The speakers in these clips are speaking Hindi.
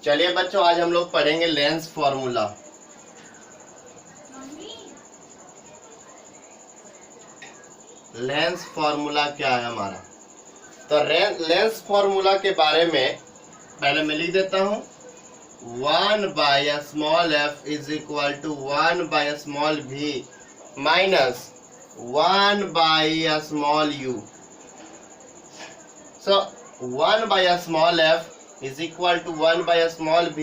चलिए बच्चों, आज हम लोग पढ़ेंगे लेंस फॉर्मूला। लेंस फॉर्मूला क्या है हमारा? तो लेंस फॉर्मूला के बारे में पहले मैं लिख देता हूं। 1/f is equal to 1/v minus 1/u। So 1/f is equal to 1/v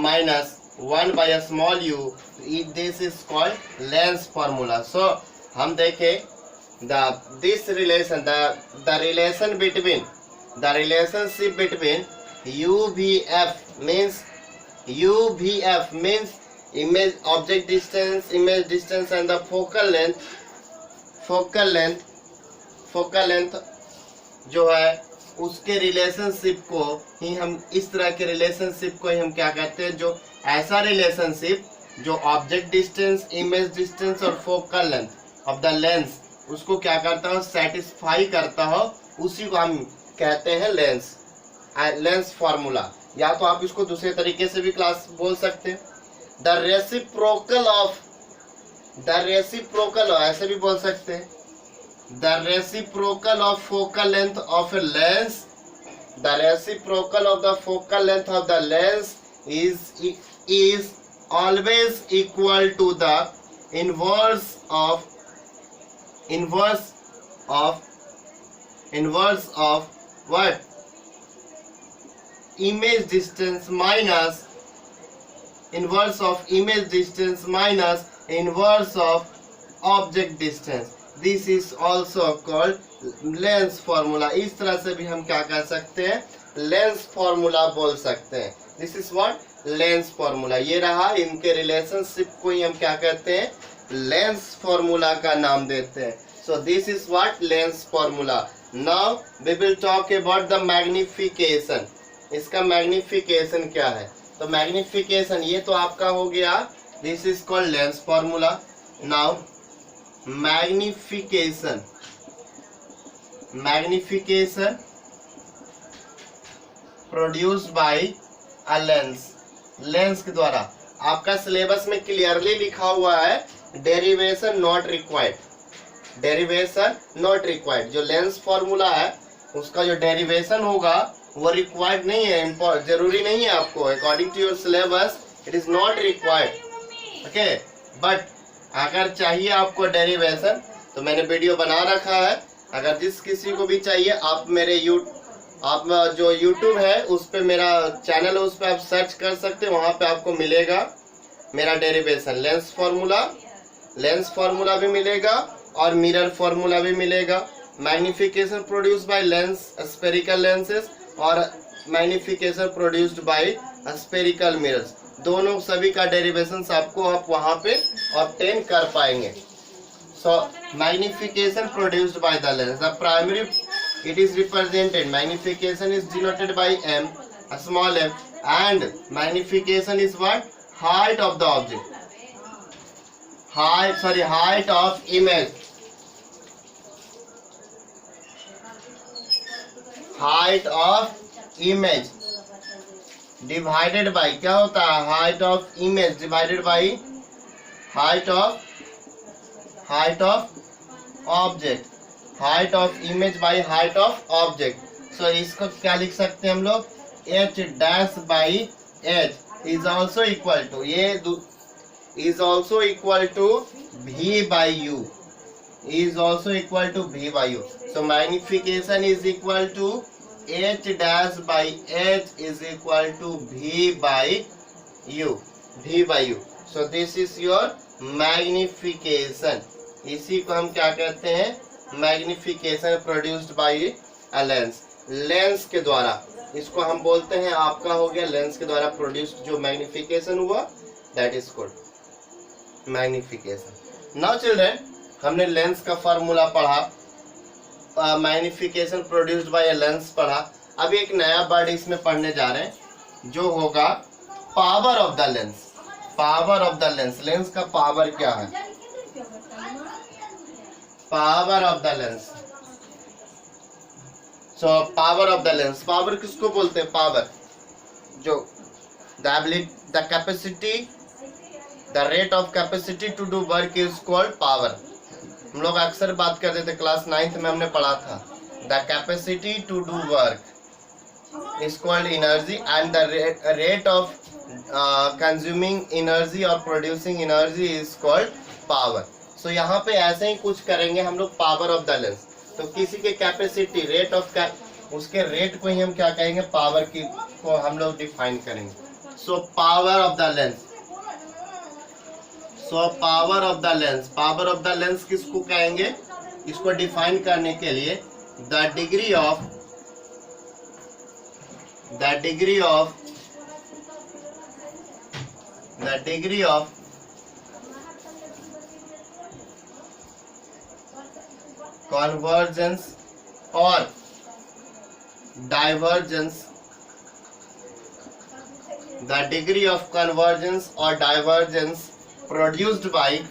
minus 1/u. This is called Lenz formula. So हम देखें this relation, the relationship between UVF means image object distance, and the focal length जो है उसके रिलेशनशिप को ही हम इस तरह के रिलेशनशिप को ही हम क्या कहते हैं, जो ऐसा रिलेशनशिप जो ऑब्जेक्ट डिस्टेंस, इमेज डिस्टेंस और focal length of the lens उसको क्या करता हो, सेटिस्फाई करता हो, उसी को हम कहते हैं लेंस फॉर्मूला। या तो आप इसको दूसरे तरीके से भी क्लास बोल सकते हैं, द रेसिप्रोकल ऐसे भी बोल सकते हैं, the reciprocal of focal length of a lens, the reciprocal of the focal length of the lens is always equal to the inverse of what? Image distance minus inverse of image distance minus inverse of object distance. This is also called lens formula. इस तरह से भी हम क्या कह सकते हैं, लेंस फॉर्मूला बोल सकते हैं। This is what? Lens formula. ये रहा, इनके रिलेशनशिप को ही हम क्या कहते हैं, लेंस फॉर्मूला का नाम देते हैं। So this is what? Lens formula. Now we will talk about the magnification. इसका मैग्निफिकेशन क्या है? तो मैग्निफिकेशन ये तो आपका हो गया, this is called lens formula. Now magnification produced by a lens के द्वारा। आपका सिलेबस में क्लियरली लिखा हुआ है डेरिवेशन नॉट रिक्वायर्ड। जो लेंस फॉर्मूला है उसका जो डेरिवेशन होगा वो रिक्वायर्ड नहीं है, जरूरी नहीं है आपको। According to your syllabus it is not required, okay. But अगर चाहिए आपको डेरिवेशन तो मैंने वीडियो बना रखा है। अगर जिस किसी को भी चाहिए, आप मेरे आप जो YouTube है उस पे मेरा चैनल है, उस पे आप सर्च कर सकते हैं, वहां पे आपको मिलेगा मेरा डेरिवेशन। लेंस फॉर्मूला भी मिलेगा और मिरर फॉर्मूला भी मिलेगा। Magnification produced by lens spherical lenses और magnification produced by spherical mirrors, दोनों सभी का डेरिवेशन आपको आप वहां पे ऑब्टेन कर पाएंगे। So magnification produced by the lens, the primary it is represented, magnification is denoted by m, a small m, and magnification is what? Height of the object, height of image, divided by, क्या होता है, height of image divided by height of object, height of image by height of object. So इसको क्या लिख सकते हैं हम लोग, h dash by h is also equal to, ये is also equal to v by u, is also equal to v by u. So magnification is equal to h dash by h is equal to v by u. So this is your magnification. इसी को हम क्या कहते हैं, magnification produced by a lens के द्वारा। इसको हम बोलते हैं, आपका हो गया लेंस के द्वारा प्रोड्यूस्ड जो मैग्निफिकेशन हुआ, that is called magnification. Now children, हमने लेंस का फॉर्मूला पढ़ा, magnification produced by a lens पढ़ा। अब एक नया वर्ड इसमें पढ़ने जा रहे हैं जो होगा power of the lens. Lens का पावर क्या है? Power of the lens. So power of the lens, power किसको बोलते हैं? पावर जो the capacity, the rate of capacity to do work is called power. हम लोग अक्सर बात करते थे, क्लास 9th में हमने पढ़ा था, the capacity to do work is called energy and the rate of consuming energy और producing energy is called power. So यहाँ पे ऐसे ही कुछ करेंगे हम लोग, पावर ऑफ द लेंस। तो किसी के कैपेसिटी, रेट ऑफ उसके रेट को ही हम क्या कहेंगे, पावर की को हम लोग डिफाइन करेंगे। सो power of the lens, so power of the lens, power of the lens किसको कहेंगे, इसको डिफाइन करने के लिए the degree of convergence or divergence, the degree of convergence or divergence produced by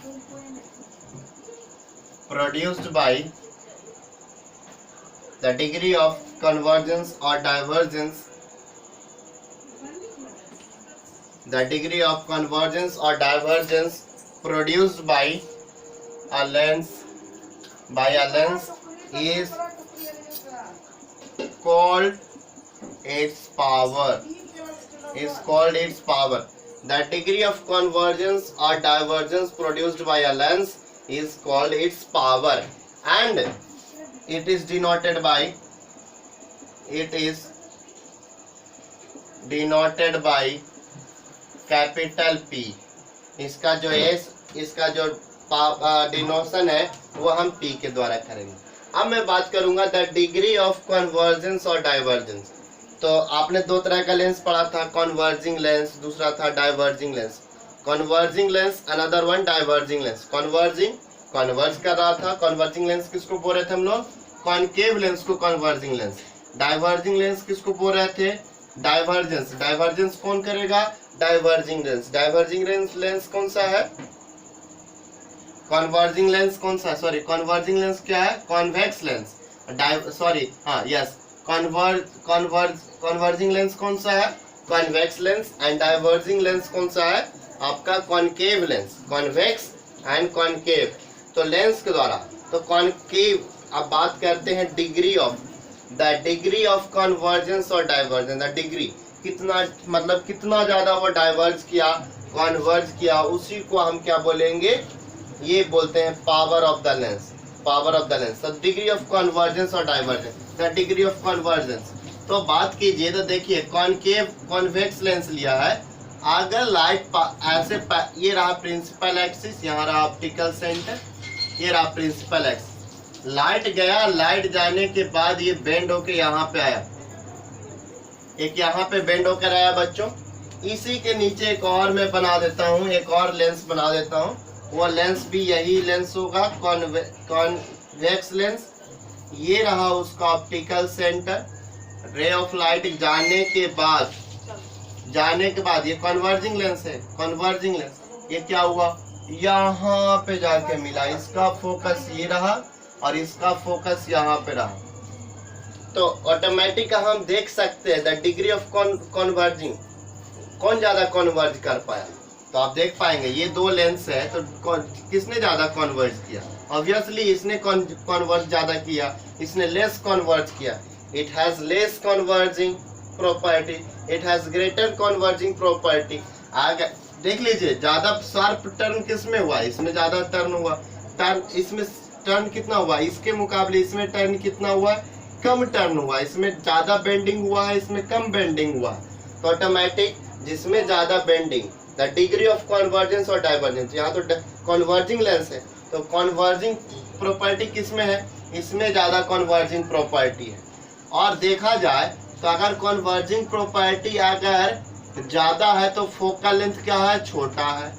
the degree of convergence or divergence, the degree of convergence or divergence produced by a lens is called its power, The degree of convergence or divergence produced by a lens is called its power, and it is denoted by capital P। इसका जो डिनोशन है वो हम P के द्वारा करेंगे। अब मैं बात करूंगा द डिग्री ऑफ कन्वर्जेंस और डाइवर्जेंस। तो आपने दो तरह का लेंस पढ़ा था, कन्वर्जिंग लेंस, दूसरा था diverging lens. Converging lens, another one diverging lens. Converge कर रहा था। कन्वर्जिंग लेंस किसको बोल रहे थे हम लोग, कॉनकेव लेंस को कन्वर्जिंग लेंस। डाइवर्जिंग लेंस किसको बोल रहे थे, डाइवर्जेंस कौन करेगा, डाइवर्जिंग लेंस। डाइवर्जिंग लेंस कौन सा है, कन्वर्जिंग लेंस कौन सा, सॉरी कन्वर्जिंग लेंस क्या है, कॉन्वेक्स लेंस। कन्वर्जिंग लेंस कौन सा है, convex lens. And diverging lens कौन सा है, आपका concave lens, convex and concave. तो लेंस के द्वारा, तो कॉनकेव, अब बात करते हैं degree of, the degree of convergence और डाइवर्जेंस। द डिग्री कितना, मतलब कितना ज्यादा वो डाइवर्ज किया, कन्वर्ज किया, उसी को हम क्या बोलेंगे, ये बोलते हैं power of the lens. The degree of convergence और divergence, the degree of convergence. तो बात कीजिए तो देखिए, कॉनकेव कॉन्वेक्स लेंस लिया है। अगर लाइट ऐसे, ये रहा प्रिंसिपल एक्सिस, यहाँ रहा ऑप्टिकल सेंटर, ये रहा प्रिंसिपल एक्सिस। लाइट गया, लाइट जाने के बाद ये बेंड होके यहाँ पे आया, एक यहाँ पे बेंड होकर आया बच्चों। इसी के नीचे एक और मैं बना देता हूँ, एक और लेंस बना देता हूँ। वो लेंस भी यही लेंस होगा, कॉन्वेक्स लेंस। ये रहा उसका optical centre. Ray of light जाने के बाद ये कन्वर्जिंग लेंस है, कन्वर्जिंग लेंस। ये क्या हुआ, यहाँ पे जाके मिला, इसका फोकस ये रहा और इसका फोकस यहाँ पे रहा। तो ऑटोमेटिक हम देख सकते हैं द डिग्री ऑफ कन्वर्जिंग, कौन ज्यादा कन्वर्ज कर पाया। तो आप देख पाएंगे ये दो लेंस है, तो किसने ज्यादा कन्वर्ज किया, ऑब्वियसली इसने कन्वर्ज ज्यादा किया, इसने लेस कन्वर्ज किया। It has less converging property, it has greater converging property. आगे देख लीजिए, ज्यादा शार्प टर्न किसमें हुआ, इसमें ज्यादा टर्न हुआ। टर्न, इसमें टर्न कितना हुआ, इसके मुकाबले इसमें टर्न कितना हुआ, कम टर्न हुआ। इसमें ज्यादा बेंडिंग हुआ है, इसमें कम बेंडिंग हुआ। तो ऑटोमेटिक जिसमें ज्यादा bending, the degree of convergence और डाइवर्जेंस। यहाँ तो कन्वर्जिंग लेंस है, तो कन्वर्जिंग प्रॉपर्टी किसमें है, इसमें ज्यादा कन्वर्जिंग प्रॉपर्टी है। और देखा जाए तो अगर कन्वर्जिंग प्रॉपर्टी अगर ज्यादा है तो फोकल लेंथ क्या है, छोटा है।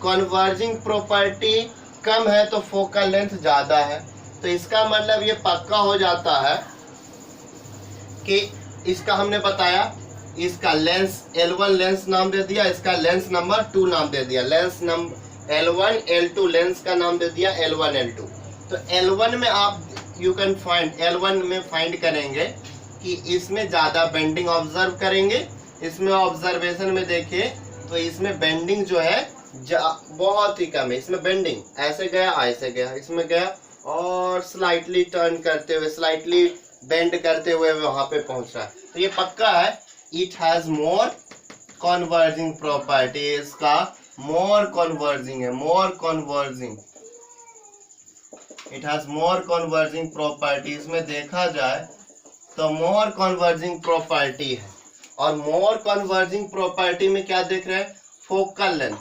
कन्वर्जिंग प्रॉपर्टी कम है तो फोकल लेंथ ज्यादा है। तो इसका मतलब ये पक्का हो जाता है कि इसका हमने बताया, इसका लेंस L1 लेंस नाम दे दिया, इसका लेंस नंबर 2 नाम दे दिया। Lens number L1 L2 lens का नाम दे दिया L1 L2। तो L1 में आप L1 में फाइंड करेंगे कि इसमें ज्यादा बेंडिंग ऑब्जर्व करेंगे इसमें ऑब्जर्वेशन में देखें तो इसमें बेंडिंग जो है बहुत ही कम है। इसमें बेंडिंग ऐसे गया ऐसे गया, इसमें गया और स्लाइटली टर्न करते हुए स्लाइटली बेंड करते हुए वहां पे पहुंच रहा है। तो ये पक्का है it has more converging property. इसका मोर कन्वर्जिंग है, more converging, it has more converging properties में देखा जाए तो मोर कन्वर्जिंग प्रॉपर्टी है। और मोर कन्वर्जिंग प्रॉपर्टी में क्या देख रहे हैं, फोकल लेंथ।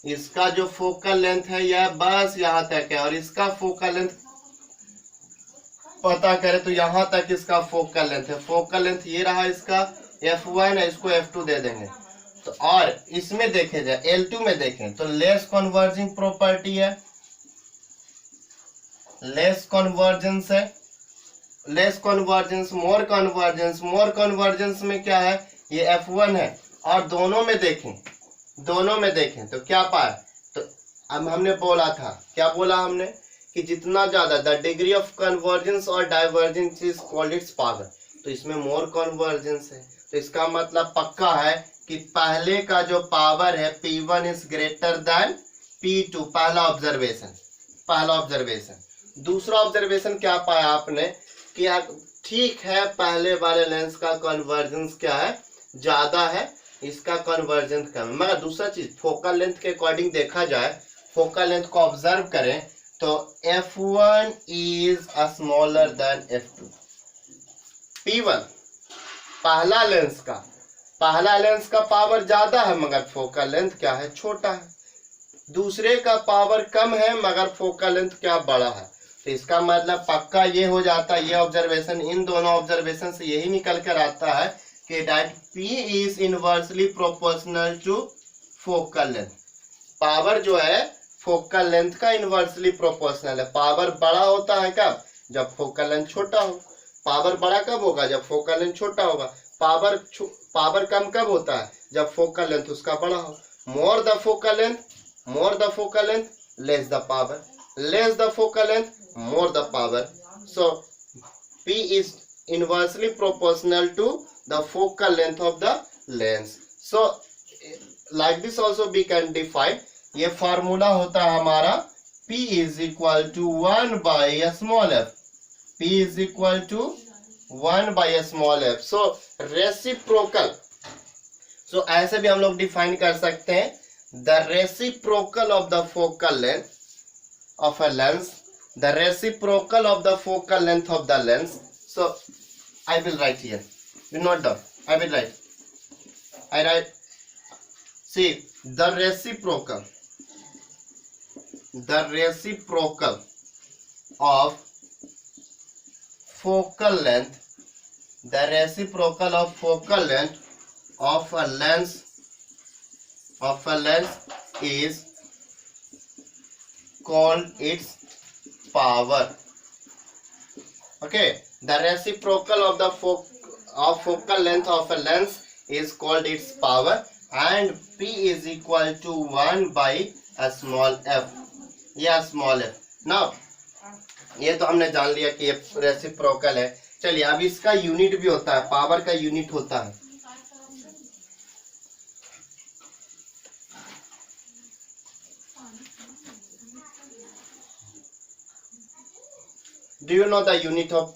इसका जो फोकल लेंथ है यह बस यहाँ तक है और इसका फोकल लेंथ पता करें तो यहाँ तक इसका फोकल लेंथ है। फोकल लेंथ ये रहा, इसका f1 है, इसको f2 दे देंगे। तो और इसमें देखे जाए L2 में देखें तो लेस कन्वर्जिंग प्रॉपर्टी है, लेस कन्वर्जेंस है, लेस कन्वर्जेंस, मोर कन्वर्जेंस। मोर कन्वर्जेंस में क्या है, ये f1 है। और दोनों में देखें, दोनों में देखें तो क्या पाए, तो अब हमने बोला था, क्या बोला हमने कि जितना ज्यादा द डिग्री ऑफ कन्वर्जेंस और divergence is called its power. तो इसमें मोर कन्वर्जेंस है, तो इसका मतलब पक्का है कि पहले का जो पावर है P1 is greater than P2। पहला ऑब्जर्वेशन, पहला ऑब्जर्वेशन। दूसरा ऑब्जर्वेशन क्या पाया आपने कि ठीक है पहले वाले लेंस का कन्वर्जेंस क्या है, ज्यादा है, इसका कन्वर्जेंस कम है। मगर दूसरा चीज फोकल लेंथ के अकॉर्डिंग देखा जाए, फोकल लेंथ को ऑब्जर्व करें तो f1 is smaller than f2। P1 पहला लेंस का पावर ज्यादा है मगर फोकल लेंथ क्या है, छोटा है। दूसरे का पावर कम है मगर फोकल लेंथ क्या, बड़ा है। तो इसका मतलब पक्का ये हो जाता है, ये ऑब्जर्वेशन, इन दोनों ऑब्जर्वेशन से यही निकल कर आता है कि that P is inversely proportional to focal length. Power जो है फोकल लेंथ का इनवर्सली प्रोपोर्शनल है। पावर बड़ा होता है कब, जब फोकल लेंथ छोटा हो। पावर बड़ा कब होगा, जब फोकल लेंथ छोटा होगा। पावर कम कब होता है, जब फोकल लेंथ उसका बड़ा हो। More the focal length, more the focal length, less the power, less the focal length, more the power. So P is inversely proportional to the focal length of the lens. So like this also we can define, ये फार्मूला होता है हमारा P is equal to 1 by a small f. P is equal to 1 by a small f. So reciprocal, so ऐसे भी हम लोग डिफाइन कर सकते हैं, the reciprocal of the focal length of a lens, the reciprocal of the focal length of the lens. So I will write here, you note down, I will write, I write, see the reciprocal of focal length, the reciprocal of focal length of a lens is called its power. Okay, the reciprocal of the focal length of a lens is called its power and P is equal to 1 by a small f. या स्मॉल f. नाउ ये तो हमने जान लिया कि ये रेसिप्रोकल है। चलिए अब इसका यूनिट भी होता है, पावर का यूनिट होता है। Do you know the unit of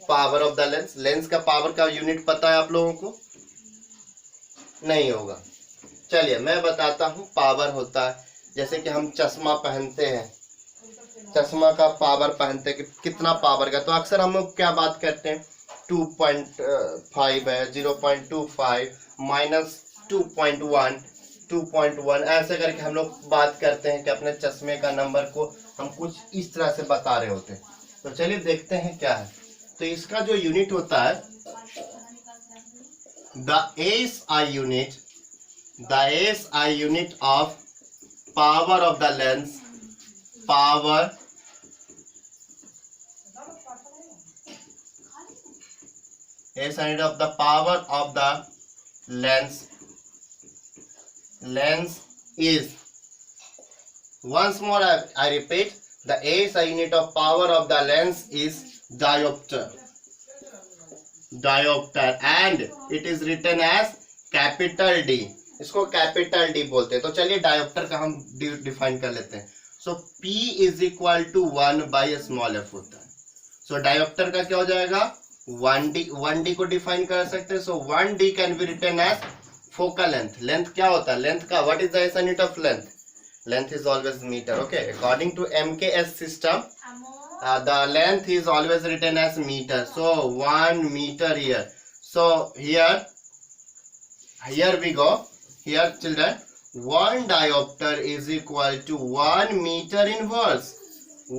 power of the lens? Lens का पावर का यूनिट पता है आप लोगों को? नहीं होगा। चलिए मैं बताता हूँ। पावर होता है, जैसे कि हम चश्मा पहनते हैं, चश्मा का पावर पहनते हैं कि कितना पावर का, तो अक्सर हम लोग क्या बात करते हैं, 2.5 है, 0.25 माइनस 2.1, 2.1 ऐसे करके हम लोग बात करते हैं कि अपने चश्मे का नंबर को हम कुछ इस तरह से बता रहे होते हैं। तो चलिए देखते हैं क्या है। तो इसका जो यूनिट होता है, the SI unit of power of the lens, power SI unit of the power of the lens is, once more I repeat, the SI unit of power of the lens is diopter, and it is written as capital D, इसको कैपिटल डी बोलते हैं। तो चलिए डायोप्टर का हम डिफाइन कर लेते हैं। So P is equal to 1/f होता है। सो डायोप्टर का क्या हो जाएगा 1D को डिफाइन कर सकते हैं। So 1D can be written as focal length. Length क्या होता है, लेंथ का what is the SI unit of length, length is always metre. Okay, according to MKS system the length is always written as meter. So 1 meter here. So here we go. Here children, 1 diopter is equal to 1 meter inverse.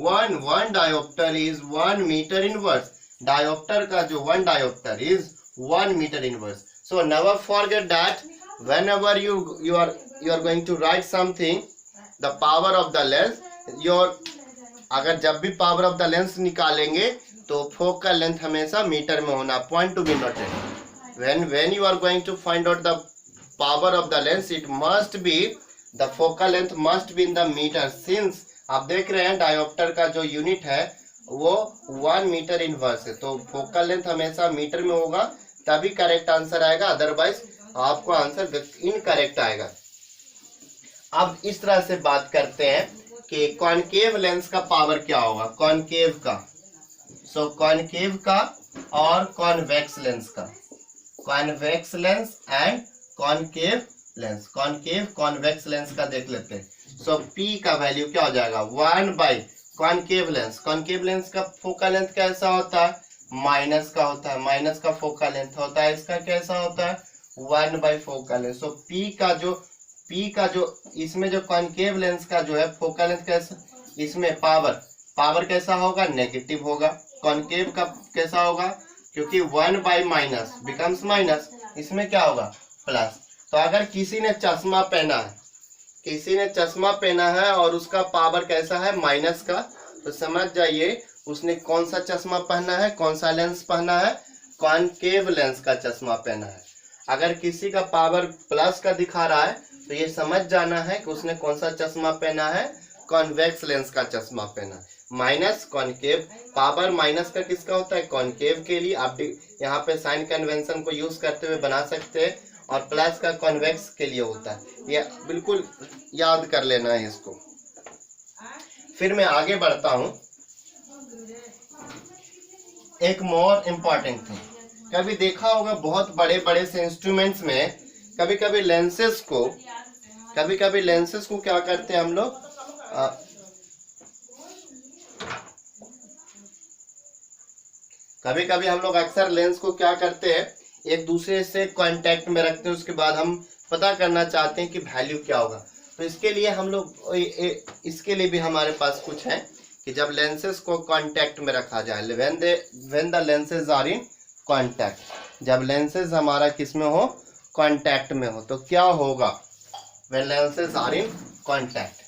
One diopter is 1 meter inverse. Diopter का जो 1 diopter is 1 meter inverse. So never forget that whenever you are going to write something, the power of the lens, अगर जब भी पावर ऑफ द लेंस निकालेंगे तो फोकल लेंथ हमेशा मीटर में होना, point to be noted. When you are going to find out the power of the lens, it must be the focal length must be in the metre. सिंस आप देख रहे हैं डायोप्टर का जो यूनिट है वो 1 मीटर इनवर्स है, तो फोकल लेंथ हमेशा मीटर में होगा, तभी करेक्ट आंसर आएगा, अदरवाइज आपको आंसर इनकरेक्ट आएगा। अब इस तरह से बात करते हैं कि कॉनकेव लेंस का पावर क्या होगा, कॉनकेव का। सो कॉनकेव का और कॉन्वेक्स लेंस का, convex lens and concave lens, concave convex lens का देख लेते हैं। सो P का वैल्यू क्या हो जाएगा 1 कॉनकेव लेंस। कॉनकेव लेंस का फोकल लेंथ कैसा होता है, माइनस का होता है, माइनस का फोकल लेंथ होता है, इसका कैसा होता है 1 फोकल लेंथ। सो P का जो इसमें जो कॉनकेव लेंस का जो है फोकल लेंथ कैसा, इसमें पावर कैसा होगा, नेगेटिव होगा। कॉनकेव का कैसा होगा, क्योंकि 1 माइनस बिकम्स माइनस, इसमें क्या होगा प्लस। तो अगर किसी ने चश्मा पहना है और उसका पावर कैसा है माइनस का, तो समझ जाइए उसने कौन सा चश्मा पहना है, कौन सा लेंस पहना है, कॉनकेव लेंस का चश्मा पहना है। अगर किसी का पावर प्लस का दिखा रहा है तो ये समझ जाना है कि उसने कौन सा चश्मा पहना है, कॉन्वेक्स लेंस का चश्मा पहना है। माइनस कॉनकेव, पावर माइनस का किसका होता है, कॉनकेव के लिए। आप यहाँ पे साइन कन्वेंशन को यूज करते हुए बना सकते हैं, और प्लस का कॉन्वेक्स के लिए होता है। ये बिल्कुल याद कर लेना है इसको। फिर मैं आगे बढ़ता हूँ, एक मोर इम्पॉर्टेंट थिंग, कभी देखा होगा बहुत बड़े बड़े से इंस्ट्रूमेंट्स में कभी कभी लेंसेज को क्या करते हैं हम लोग, कभी कभी हम लोग अक्सर लेंस को क्या करते हैं एक दूसरे से कांटेक्ट में रखते हैं, उसके बाद हम पता करना चाहते हैं कि वैल्यू क्या होगा। तो इसके लिए हम लोग इसके लिए भी हमारे पास कुछ है कि जब लेंसेज को कांटेक्ट में रखा जाए, when the lenses are in contact, जब लेंसेज हमारा किस में हो, कांटेक्ट में हो, तो क्या होगा when lenses are in contact.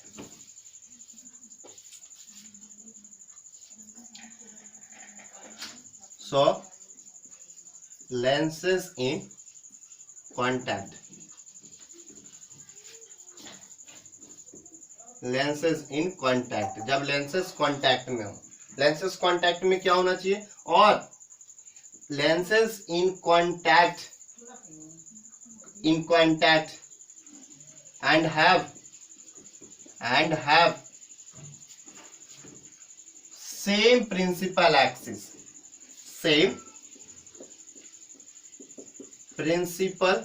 So lenses in contact, lenses in contact, जब lenses contact में हो, lenses contact में क्या होना चाहिए, और lenses in contact and have same principal axis, same principal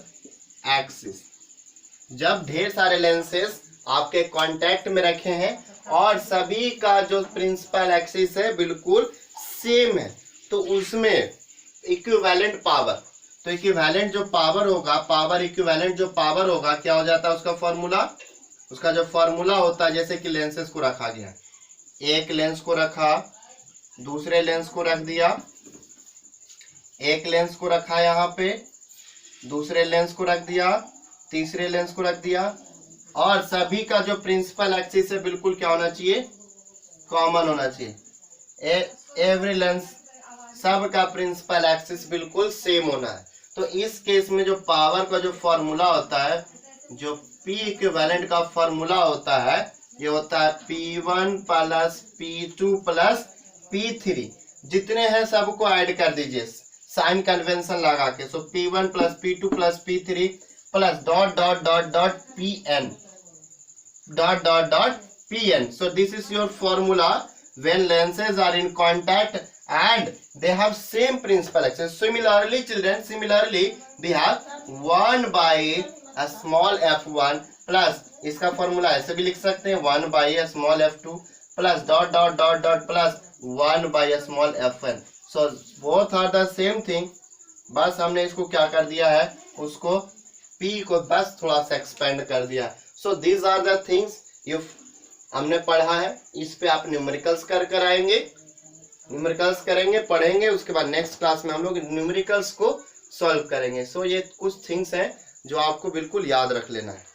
axis. जब ढेर सारे लेंसेज आपके कांटेक्ट में रखे हैं और सभी का जो प्रिंसिपल एक्सिस है बिल्कुल सेम है, तो उसमें इक्विवेलेंट पावर, तो इक्विवेलेंट जो पावर होगा, पावर इक्विवेलेंट जो पावर होगा क्या हो जाता है उसका फॉर्मूला, उसका जो फॉर्मूला होता है, जैसे कि लेंसेज को रखा गया, एक लेंस को रखा, दूसरे लेंस को रख दिया, एक लेंस को रखा यहाँ पे, दूसरे लेंस को रख दिया, तीसरे लेंस को रख दिया, और सभी का जो प्रिंसिपल एक्सिस है बिल्कुल क्या होना चाहिए, कॉमन होना चाहिए। एवरी लेंस, सब का प्रिंसिपल एक्सिस बिल्कुल सेम होना है। तो इस केस में जो पावर का जो फॉर्मूला होता है, जो P इक्विवेलेंट का फॉर्मूला होता है, ये होता है P1 plus P2 plus P3, जितने हैं सबको ऐड कर दीजिए साइन कन्वेंशन लगा के। सो P1 plus P2 plus P3 plus dot dot dot dot pn dot dot dot pn. So this is your formula when lenses are in contact and they have same principal axis. Similarly children, similarly we have 1 by a small f1 plus इसका फॉर्मूला ऐसे भी लिख सकते हैं 1 by a small f2 plus dot dot dot dot plus 1 by a small f1. So both are the same thing. बस हमने इसको क्या कर दिया है, उसको p को बस थोड़ा सा एक्सपेंड कर दिया. So these are the things you हमने पढ़ा है. इस पे आप न्यूमेरिकल्स कर आएंगे, न्यूमेरिकल्स करेंगे, पढ़ेंगे. उसके बाद नेक्स्ट क्लास में हम लोग न्यूमेरिकल्स को सॉल्व करेंगे. सो ये कुछ थिंग्स हैं जो आपको बिल्कुल याद रख लेना है.